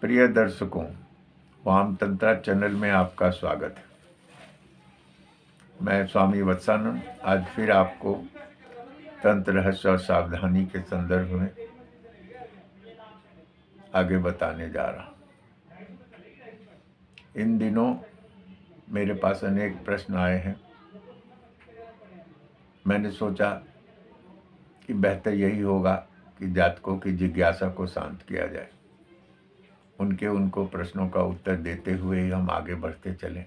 प्रिय दर्शकों, वाम तंत्रा चैनल में आपका स्वागत है। मैं स्वामी वत्सानंद आज फिर आपको तंत्र रहस्य और सावधानी के संदर्भ में आगे बताने जा रहा हूँ। इन दिनों मेरे पास अनेक प्रश्न आए हैं। मैंने सोचा कि बेहतर यही होगा कि जातकों की जिज्ञासा को शांत किया जाए। उनको प्रश्नों का उत्तर देते हुए ही हम आगे बढ़ते चलें।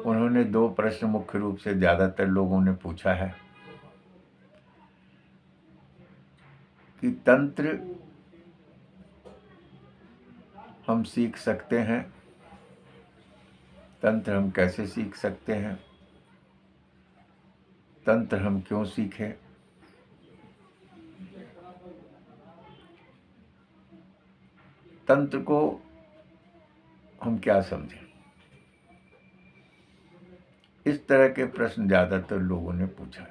उन्होंने दो प्रश्न मुख्य रूप से ज़्यादातर लोगों ने पूछा है कि तंत्र हम सीख सकते हैं, तंत्र हम कैसे सीख सकते हैं, तंत्र हम क्यों सीखें, तंत्र को हम क्या समझें। इस तरह के प्रश्न ज़्यादातर लोगों ने पूछा।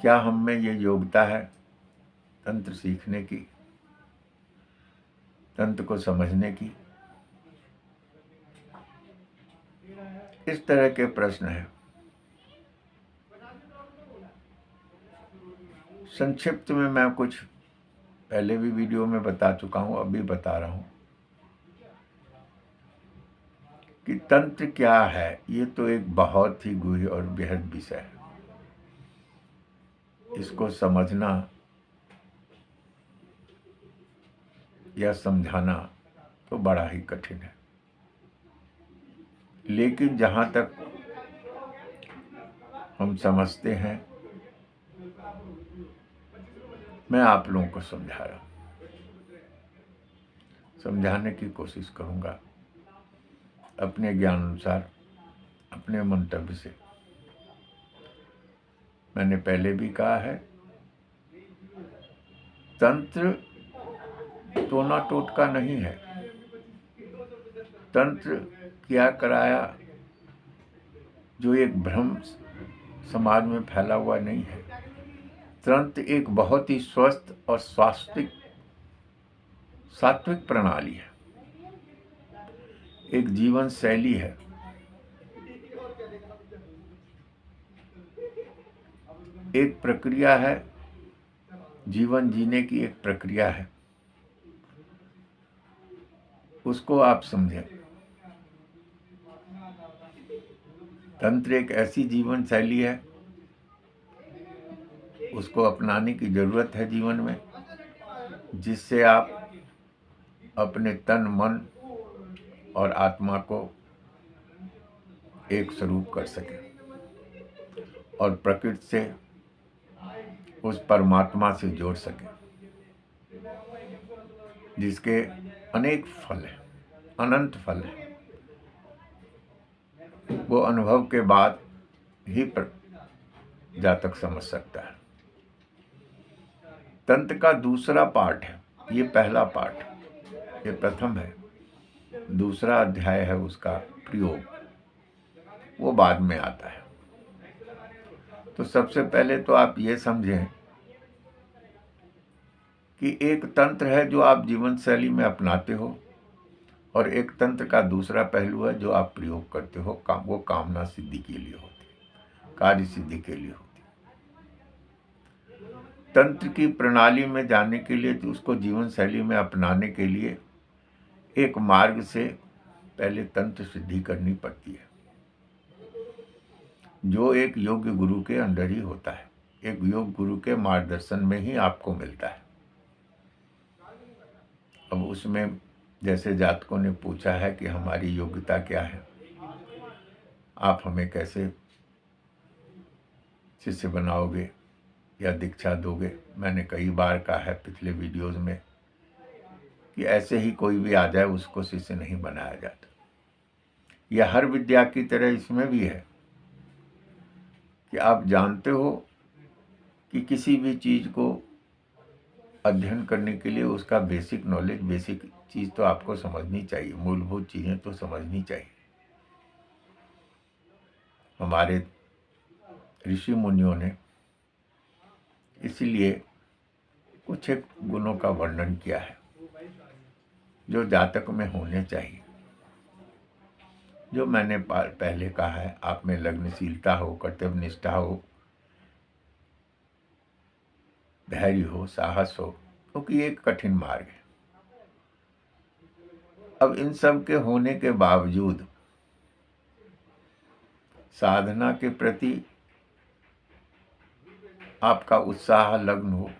क्या हम में ये योग्यता है तंत्र सीखने की, तंत्र को समझने की? इस तरह के प्रश्न हैं। संक्षिप्त में मैं कुछ पहले भी वीडियो में बता चुका हूं, अब भी बता रहा हूं कि तंत्र क्या है। ये तो एक बहुत ही गूढ़ और बेहद विषय है। इसको समझना या समझाना तो बड़ा ही कठिन है, लेकिन जहां तक हम समझते हैं, मैं आप लोगों को समझा रहा हूं, समझाने की कोशिश करूंगा अपने ज्ञान अनुसार, अपने मंतव्य से। मैंने पहले भी कहा है, तंत्र टोना टोटका नहीं है। तंत्र क्या कराया जो एक भ्रम समाज में फैला हुआ नहीं है। तंत्र एक बहुत ही स्वस्थ और सात्विक प्रणाली है, एक जीवन शैली है, एक प्रक्रिया है, जीवन जीने की एक प्रक्रिया है। उसको आप समझें। तंत्र एक ऐसी जीवन शैली है, उसको अपनाने की जरूरत है जीवन में, जिससे आप अपने तन, मन और आत्मा को एक स्वरूप कर सकें और प्रकृति से, उस परमात्मा से जोड़ सकें, जिसके अनेक फल हैं, अनंत फल हैं। वो अनुभव के बाद ही जातक समझ सकता है। तंत्र का दूसरा पार्ट है, ये पहला पार्ट, ये प्रथम है। दूसरा अध्याय है उसका प्रयोग, वो बाद में आता है। तो सबसे पहले तो आप ये समझें कि एक तंत्र है जो आप जीवन शैली में अपनाते हो, और एक तंत्र का दूसरा पहलू है जो आप प्रयोग करते हो। वो कामना सिद्धि के लिए होती है, कार्य सिद्धि के लिए होती है। तंत्र की प्रणाली में जाने के लिए, तो उसको जीवन शैली में अपनाने के लिए एक मार्ग से पहले तंत्र सिद्धि करनी पड़ती है, जो एक योग्य गुरु के अंदर ही होता है। एक योग गुरु के मार्गदर्शन में ही आपको मिलता है। अब उसमें जैसे जातकों ने पूछा है कि हमारी योग्यता क्या है, आप हमें कैसे शिष्य बनाओगे या दीक्षा दोगे। मैंने कई बार कहा है पिछले वीडियोस में कि ऐसे ही कोई भी आ जाए उसको शिष्य नहीं बनाया जाता। यह हर विद्या की तरह इसमें भी है कि आप जानते हो कि किसी भी चीज को अध्ययन करने के लिए उसका बेसिक नॉलेज, बेसिक चीज तो आपको समझनी चाहिए, मूलभूत चीजें तो समझनी चाहिए। हमारे ऋषि मुनियों ने इसीलिए कुछ एक गुणों का वर्णन किया है जो जातक में होने चाहिए। जो मैंने पहले कहा है, आप में लग्नशीलता हो, कर्तव्य निष्ठा हो, धैर्य हो, साहस हो, क्योंकि ये एक कठिन मार्ग है। अब इन सब के होने के बावजूद साधना के प्रति आपका उत्साह लग्न हो,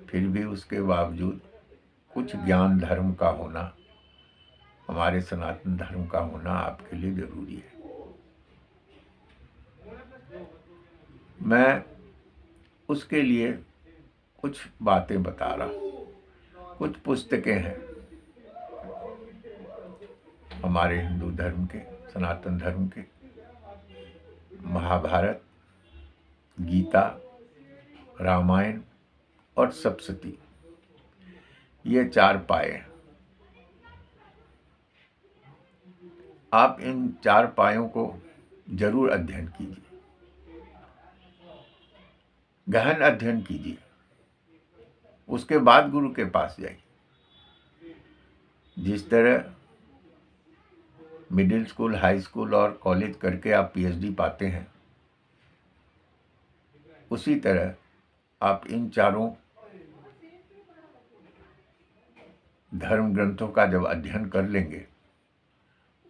फिर भी उसके बावजूद कुछ ज्ञान धर्म का होना, हमारे सनातन धर्म का होना आपके लिए जरूरी है। मैं उसके लिए कुछ बातें बता रहा हूँ। कुछ पुस्तकें हैं हमारे हिंदू धर्म के, सनातन धर्म के, महाभारत, गीता, रामायण और सप्तशती, ये 4 पाए हैं। आप इन 4 पायों को जरूर अध्ययन कीजिए, गहन अध्ययन कीजिए, उसके बाद गुरु के पास जाइए। जिस तरह मिडिल स्कूल, हाई स्कूल और कॉलेज करके आप पीएचडी पाते हैं, उसी तरह आप इन 4 धर्म ग्रंथों का जब अध्ययन कर लेंगे,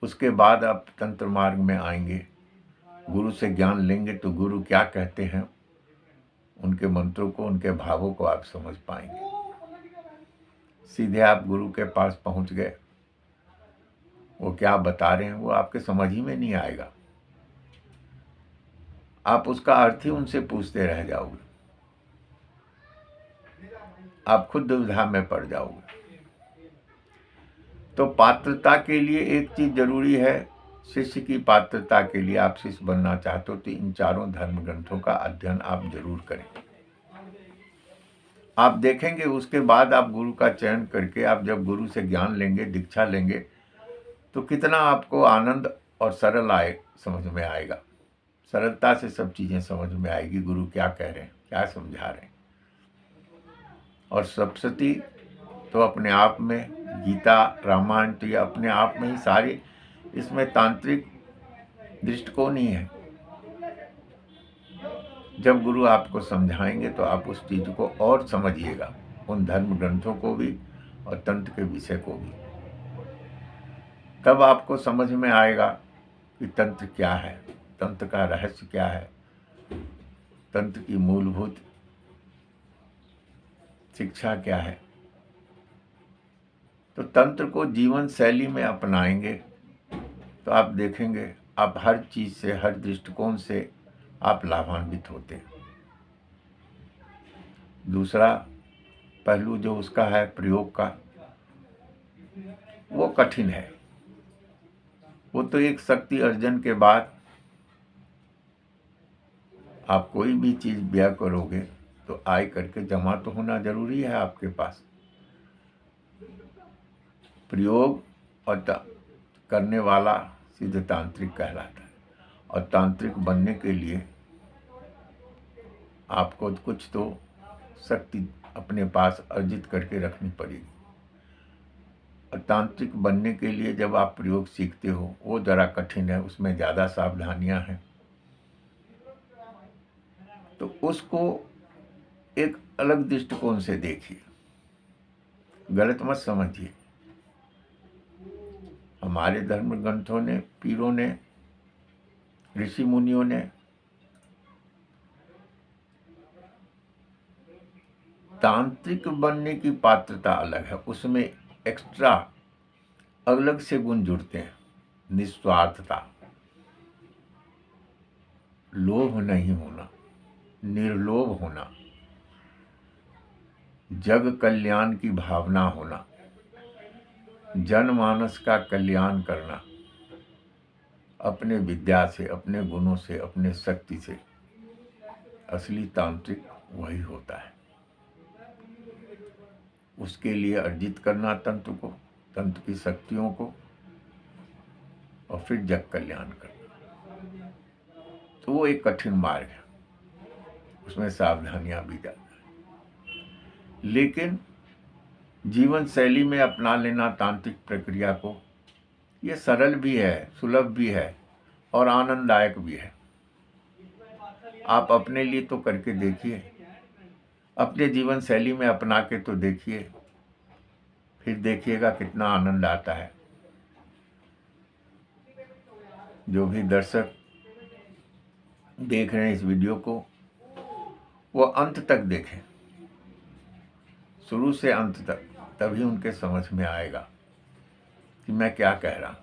उसके बाद आप तंत्र मार्ग में आएंगे, गुरु से ज्ञान लेंगे तो गुरु क्या कहते हैं, उनके मंत्रों को, उनके भावों को आप समझ पाएंगे। सीधे आप गुरु के पास पहुंच गए, वो क्या बता रहे हैं वो आपके समझ ही में नहीं आएगा। आप उसका अर्थ ही उनसे पूछते रह जाओगे, आप खुद दुविधा में पड़ जाओगे। तो पात्रता के लिए एक चीज जरूरी है, शिष्य की पात्रता के लिए आप शिष्य बनना चाहते हो तो इन 4 धर्म ग्रंथों का अध्ययन आप जरूर करें। आप देखेंगे उसके बाद आप गुरु का चयन करके, आप जब गुरु से ज्ञान लेंगे, दीक्षा लेंगे, तो कितना आपको आनंद और सरल समझ में आएगा। सरलता से सब चीजें समझ में आएगी, गुरु क्या कह रहे हैं, क्या समझा रहे हैं। और सप्तशती तो अपने आप में, गीता, रामायण तो ये अपने आप में ही सारी, इसमें तांत्रिक दृष्टिकोण ही है। जब गुरु आपको समझाएंगे तो आप उस चीज को और समझिएगा, उन धर्म ग्रंथों को भी और तंत्र के विषय को भी। तब आपको समझ में आएगा कि तंत्र क्या है, तंत्र का रहस्य क्या है, तंत्र की मूलभूत शिक्षा क्या है। तो तंत्र को जीवन शैली में अपनाएंगे तो आप देखेंगे आप हर चीज से, हर दृष्टिकोण से आप लाभान्वित होते हैं। दूसरा पहलू जो उसका है प्रयोग का, वो कठिन है। वो तो एक शक्ति अर्जन के बाद आप कोई भी चीज व्यय करोगे तो आय करके जमा तो होना जरूरी है आपके पास। प्रयोग और करने वाला सिद्ध तांत्रिक कहलाता है। और तांत्रिक बनने के लिए आपको कुछ तो शक्ति अपने पास अर्जित करके रखनी पड़ेगी। और तांत्रिक बनने के लिए जब आप प्रयोग सीखते हो, वो जरा कठिन है, उसमें ज़्यादा सावधानियां हैं। तो उसको एक अलग दृष्टिकोण से देखिए, गलत मत समझिए। हमारे धर्म ग्रंथों ने, पीरों ने, ऋषि मुनियों ने तांत्रिक बनने की पात्रता अलग है, उसमें एक्स्ट्रा अलग से गुण जुड़ते हैं। निस्वार्थता, लोभ नहीं होना, निर्लोभ होना, जग कल्याण की भावना होना, जनमानस का कल्याण करना, अपने विद्या से, अपने गुणों से, अपने शक्ति से। असली तांत्रिक वही होता है। उसके लिए अर्जित करना तंत्र को, तंत्र की शक्तियों को, और फिर जग कल्याण करना। तो वो एक कठिन मार्ग है, उसमें सावधानियां भी ज्यादा है। लेकिन जीवन शैली में अपना लेना तांत्रिक प्रक्रिया को, ये सरल भी है, सुलभ भी है और आनंददायक भी है। आप अपने लिए तो करके देखिए, अपने जीवन शैली में अपना के तो देखिए, फिर देखिएगा कितना आनंद आता है। जो भी दर्शक देख रहे हैं इस वीडियो को, वो अंत तक देखें, शुरू से अंत तक, तभी उनके समझ में आएगा कि मैं क्या कह रहा हूं।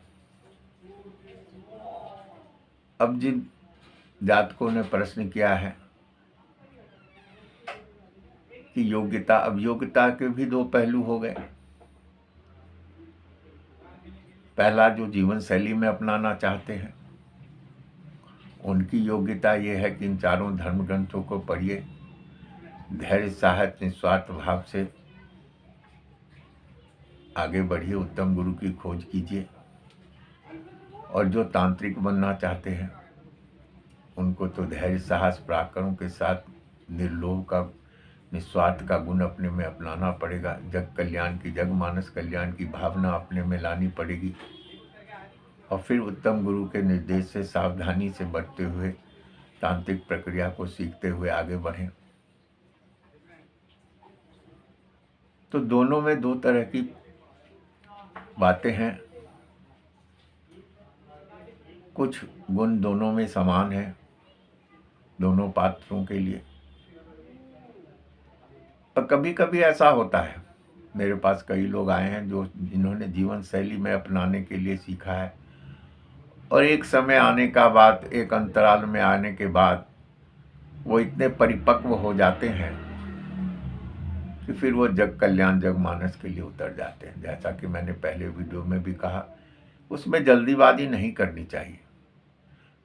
अब जिन जातकों ने प्रश्न किया है कि योग्यता, अब योग्यता के भी दो पहलू हो गए। पहला, जो जीवन शैली में अपनाना चाहते हैं, उनकी योग्यता ये है कि इन चारों धर्म ग्रंथों को पढ़िए, धैर्य, साहस, निस्वार्थ भाव से आगे बढ़िए, उत्तम गुरु की खोज कीजिए। और जो तांत्रिक बनना चाहते हैं, उनको तो धैर्य, साहस, पराक्रम के साथ निर्लोभ का, निस्वार्थ का गुण अपने में अपनाना पड़ेगा। जग कल्याण की, जग मानस कल्याण की भावना अपने में लानी पड़ेगी। और फिर उत्तम गुरु के निर्देश से सावधानी से बढ़ते हुए तांत्रिक प्रक्रिया को सीखते हुए आगे बढ़ें। तो दोनों में दो तरह की बातें हैं, कुछ गुण दोनों में समान है, दोनों पात्रों के लिए। और कभी कभी ऐसा होता है, मेरे पास कई लोग आए हैं जिन्होंने जीवन शैली में अपनाने के लिए सीखा है, और एक समय आने का बाद, एक अंतराल में आने के बाद वो इतने परिपक्व हो जाते हैं कि फिर वो जग कल्याण, जग मानस के लिए उतर जाते हैं। जैसा कि मैंने पहले वीडियो में भी कहा, उसमें जल्दीबाजी नहीं करनी चाहिए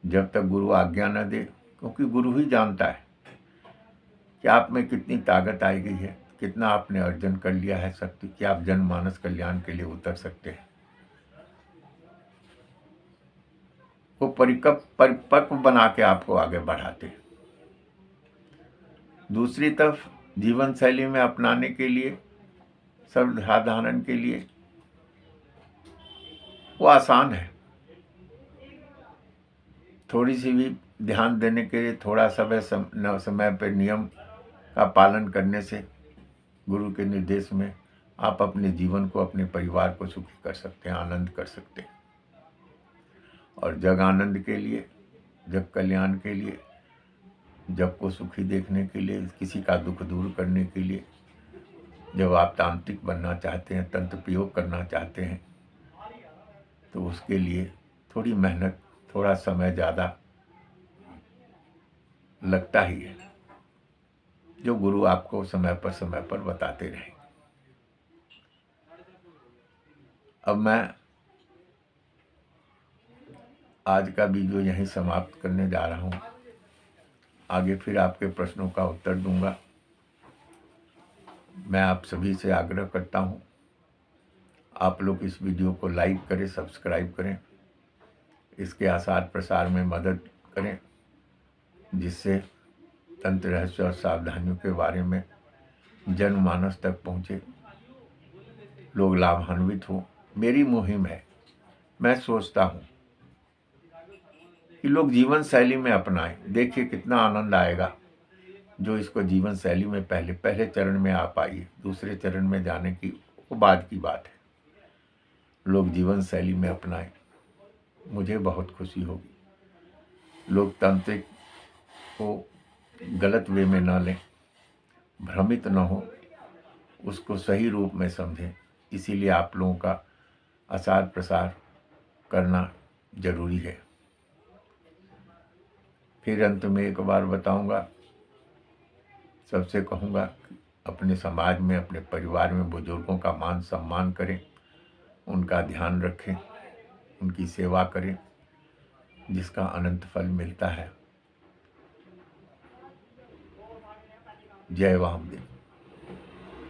जब तक गुरु आज्ञा न दे, क्योंकि गुरु ही जानता है कि आप में कितनी ताकत आई गई है, कितना आपने अर्जन कर लिया है शक्ति, कि आप जन मानस कल्याण के लिए उतर सकते हैं। वो परिपक्व बना के आपको आगे बढ़ाते हैं। दूसरी तरफ जीवन शैली में अपनाने के लिए, सर्वसाधारण के लिए वो आसान है। थोड़ी सी भी ध्यान देने के लिए, थोड़ा समय पर नियम का पालन करने से, गुरु के निर्देश में आप अपने जीवन को, अपने परिवार को सुखी कर सकते हैं, आनंद कर सकते हैं। और जग आनंद के लिए, जग कल्याण के लिए, जग को सुखी देखने के लिए, किसी का दुख दूर करने के लिए, जब आप तांत्रिक बनना चाहते हैं, तंत्र प्रयोग करना चाहते हैं, तो उसके लिए थोड़ी मेहनत, थोड़ा समय ज़्यादा लगता ही है, जो गुरु आपको समय पर बताते रहें। अब मैं आज का वीडियो यहीं समाप्त करने जा रहा हूँ। आगे फिर आपके प्रश्नों का उत्तर दूंगा। मैं आप सभी से आग्रह करता हूँ, आप लोग इस वीडियो को लाइक करें, सब्सक्राइब करें, इसके आसार प्रसार में मदद करें, जिससे तंत्र रहस्य और सावधानियों के बारे में जनमानस तक पहुँचे, लोग लाभान्वित हों। मेरी मुहिम है। मैं सोचता हूँ कि लोग जीवन शैली में अपनाएं, देखिए कितना आनंद आएगा। जो इसको जीवन शैली में पहले चरण में आ पाइए, दूसरे चरण में जाने की वो बाद की बात है। लोग जीवन शैली में अपनाएं, मुझे बहुत खुशी होगी। लोग तांत्रिक को गलत वे में ना लें, भ्रमित न हो, उसको सही रूप में समझें। इसीलिए आप लोगों का आसार प्रसार करना जरूरी है। फिर अंत में एक बार बताऊंगा, सबसे कहूँगा, अपने समाज में, अपने परिवार में बुजुर्गों का मान सम्मान करें, उनका ध्यान रखें, उनकी सेवा करें, जिसका अनंत फल मिलता है। जय वामदेव।